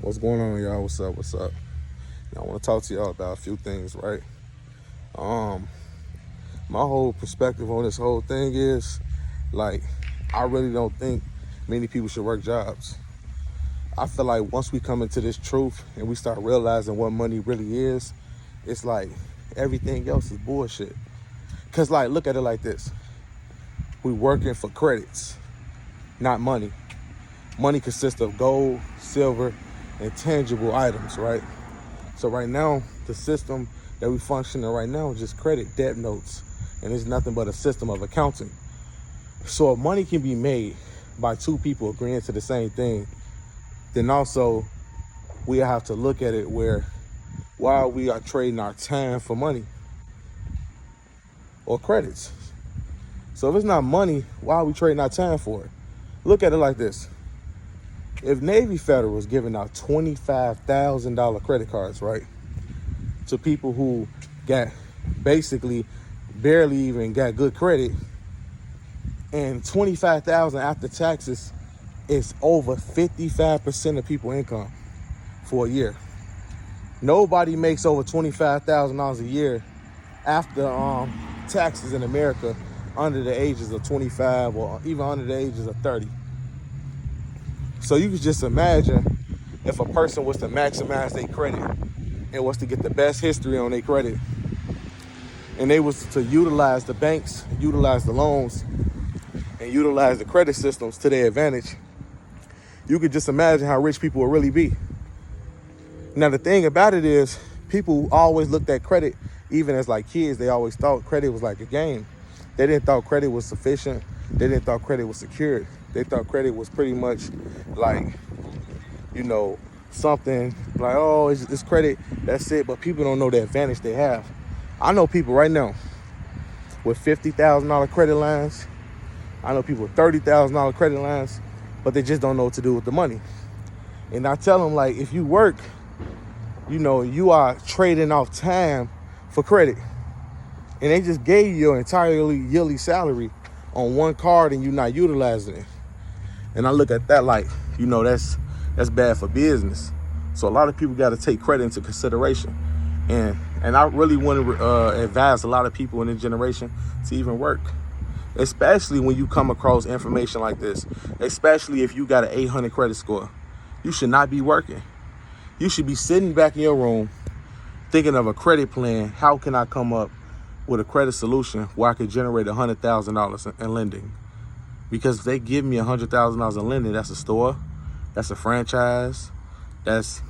What's going on, y'all? What's up? What's up? I want to talk to y'all about a few things, right? Um, my whole perspective on this whole thing is like, I really don't think many people should work jobs. I feel like once we come into this truth and we start realizing what money really is, it's like everything else is bullshit. Cause like, look at it like this: we working for credits, not money. Money consists of gold, silver, and tangible items, right? So right now, the system that we function in right now is just credit debt notes, and it's nothing but a system of accounting. So if money can be made by two people agreeing to the same thing, then also we have to look at it where while we are trading our time for money or credits. So if it's not money, why are we trading our time for it? Look at it like this. If Navy Federal was giving out $25,000 credit cards, right, to people who got basically barely even got good credit, and $25,000 after taxes is over 55% of people's income for a year. Nobody makes over $25,000 a year after taxes in America under the ages of 25 or even under the ages of 30. So you can just imagine if a person was to maximize their credit and was to get the best history on their credit, and they was to utilize the banks, utilize the loans, and utilize the credit systems to their advantage, you could just imagine how rich people would really be. Now, the thing about it is, people always looked at credit, even as like kids, they always thought credit was like a game. They didn't thought credit was sufficient. They didn't thought credit was secured. They thought credit was pretty much like, something like, oh, it's credit, that's it. But people don't know the advantage they have. I know people right now with $50,000 credit lines. I know people with $30,000 credit lines, but they just don't know what to do with the money. And I tell them, like, if you work, you are trading off time for credit. And they just gave you your entirely yearly salary on one card and you're not utilizing it. And I look at that like, that's bad for business. So a lot of people got to take credit into consideration. And I really want to advise a lot of people in this generation to even work. Especially when you come across information like this. Especially if you got an 800 credit score. You should not be working. You should be sitting back in your room thinking of a credit plan. How can I come up with a credit solution where I could generate $100,000 in lending? Because if they give me $100,000 in lending, that's a store, that's a franchise, that's,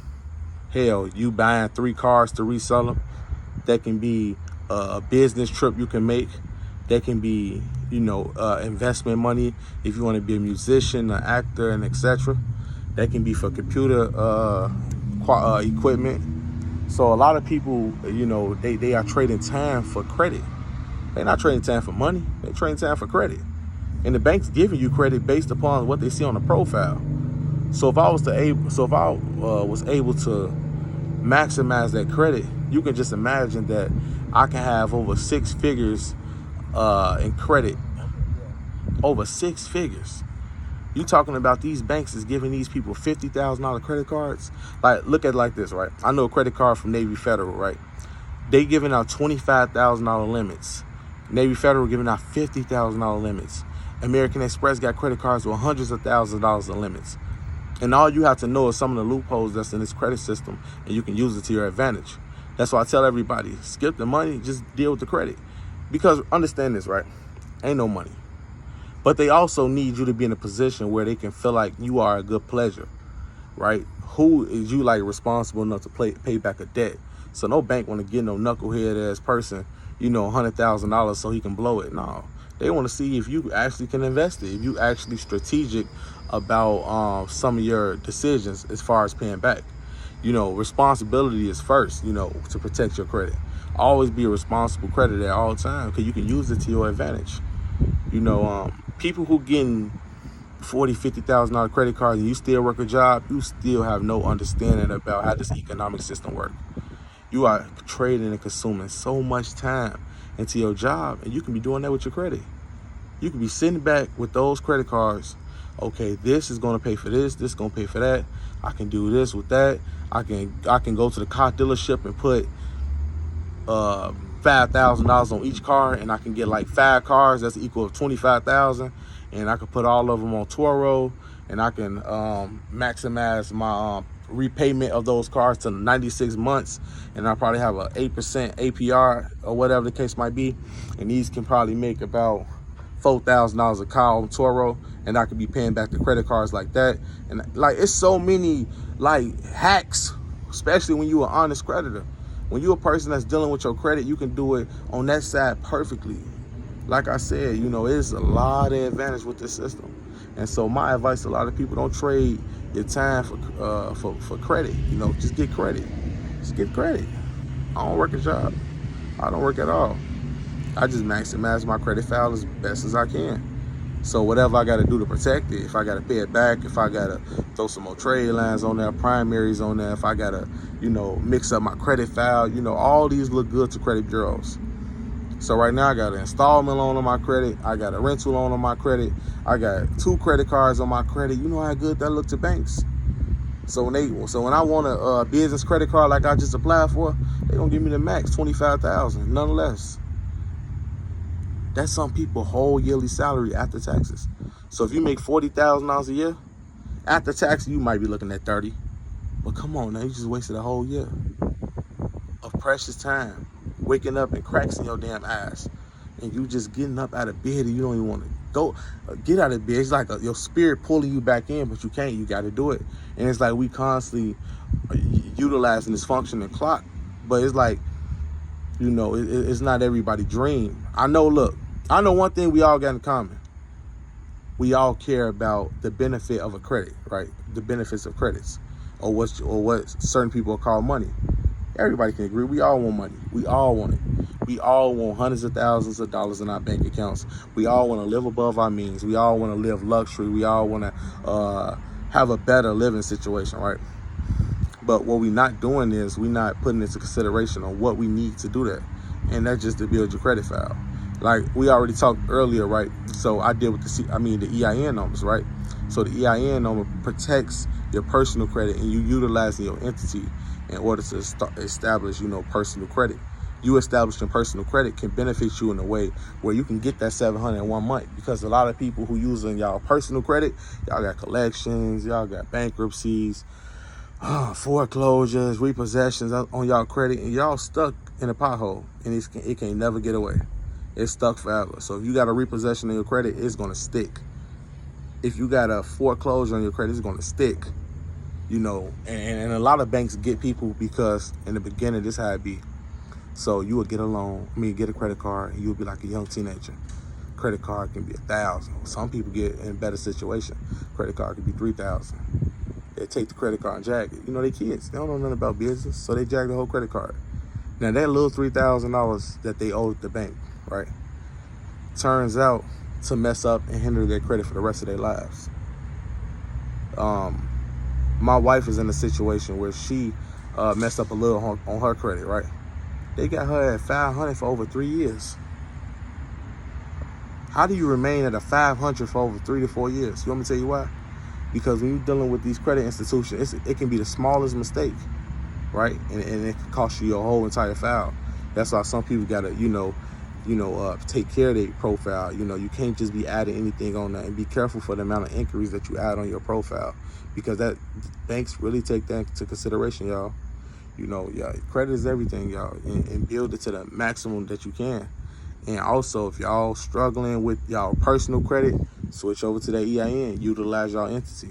hell, you buying 3 cars to resell them. That can be a business trip you can make. That can be, investment money if you want to be a musician, an actor, and etc. That can be for computer equipment. So a lot of people, they are trading time for credit. They're not trading time for money. They're trading time for credit. And the bank's giving you credit based upon what they see on the profile. So if I was able to maximize that credit, you can just imagine that I can have over 6 figures in credit. Over 6 figures. You talking about these banks is giving these people $50,000 credit cards? Like, look at it like this, right? I know a credit card from Navy Federal, right? They giving out $25,000 limits. Navy Federal giving out $50,000 limits. American Express got credit cards with hundreds of thousands of dollars in limits. And all you have to know is some of the loopholes that's in this credit system, and you can use it to your advantage. That's why I tell everybody, skip the money, just deal with the credit. Because understand this, right? Ain't no money. But they also need you to be in a position where they can feel like you are a good pleasure, right? Who is you like responsible enough to pay back a debt? So no bank want to get no knucklehead ass person, $100,000 so he can blow it. No, they want to see if you actually can invest it, if you actually strategic about some of your decisions as far as paying back. Responsibility is first, to protect your credit. Always be a responsible creditor at all times because you can use it to your advantage. People who getting $40,000-$50,000 credit cards and you still work a job, you still have no understanding about how this economic system works. You are trading and consuming so much time into your job, and you can be doing that with your credit. You can be sitting back with those credit cards okay, this is gonna pay for this is gonna pay for that. I can do this with that. I can go to the car dealership and put $5,000 on each car, and I can get like 5 cars that's equal to 25,000, and I can put all of them on Turo, and I can maximize my repayment of those cars to 96 months, and I probably have a 8% APR or whatever the case might be, and these can probably make about $4,000 a car on Turo, and I could be paying back the credit cards like that. And like, it's so many like hacks, especially when you're an honest creditor. When you're a person that's dealing with your credit, you can do it on that side perfectly. Like I said, you know, there's a lot of advantage with this system. And so my advice to a lot of people, don't trade your time for credit. You know, just get credit. Just get credit. I don't work a job. I don't work at all. I just maximize my credit file as best as I can. So whatever I got to do to protect it, if I got to pay it back, if I got to throw some more trade lines on there, primaries on there, if I got to, you know, mix up my credit file, you know, all these look good to credit bureaus. So right now I got an installment loan on my credit. I got a rental loan on my credit. I got 2 credit cards on my credit. You know how good that look to banks. So when I want a business credit card like I just applied for, they gonna give me the max, $25,000, none less. That's some people's whole yearly salary after taxes. So if you make $40,000 a year, after tax, you might be looking at 30. But come on now, you just wasted a whole year of precious time, waking up and cracks in your damn eyes, and you just getting up out of bed and you don't even want to go get out of bed. It's like your spirit pulling you back in, but you can't. You got to do it. And it's like we constantly utilizing this functioning clock, but it's like, you know, it's not everybody's dream. I know one thing we all got in common. We all care about the benefit of a credit, right? The benefits of credits, or what certain people call money. Everybody can agree. We all want money. We all want it. We all want hundreds of thousands of dollars in our bank accounts. We all want to live above our means. We all want to live luxury. We all want to have a better living situation, right? But what we're not doing is we're not putting into consideration on what we need to do that. And that's just to build your credit file. Like we already talked earlier, right? So I deal with the EIN numbers, right? So the EIN number protects your personal credit, and you utilizing your entity in order to establish, you know, personal credit. You establishing personal credit can benefit you in a way where you can get that 700 in 1 month, because a lot of people who using y'all personal credit, y'all got collections, y'all got bankruptcies, foreclosures, repossessions on y'all credit, and y'all stuck in a pothole, and it can never get away. It's stuck forever. So if you got a repossession on your credit, it's gonna stick. If you got a foreclosure on your credit, it's gonna stick. You know, and a lot of banks get people because in the beginning, this is how it be. So you would get a loan, get a credit card, and you would be like a young teenager. Credit card can be $1,000. Some people get in a better situation. Credit card can be $3,000. They take the credit card and jag it. You know, they kids. They don't know nothing about business, so they jag the whole credit card. Now that little $3,000 that they owe the bank, right, turns out to mess up and hinder their credit for the rest of their lives. My wife is in a situation where she messed up a little on her credit, right? They got her at 500 for over 3 years. How do you remain at a 500 for over 3 to 4 years? You want me to tell you why? Because when you're dealing with these credit institutions, it can be the smallest mistake, right? And it can cost you your whole entire file. That's why some people gotta, take care of their profile. You know, you can't just be adding anything on that, and be careful for the amount of inquiries that you add on your profile, because that banks really take that into consideration, y'all. You know, credit is everything, y'all, and build it to the maximum that you can. And also, if y'all struggling with y'all personal credit, switch over to that EIN, utilize y'all entity.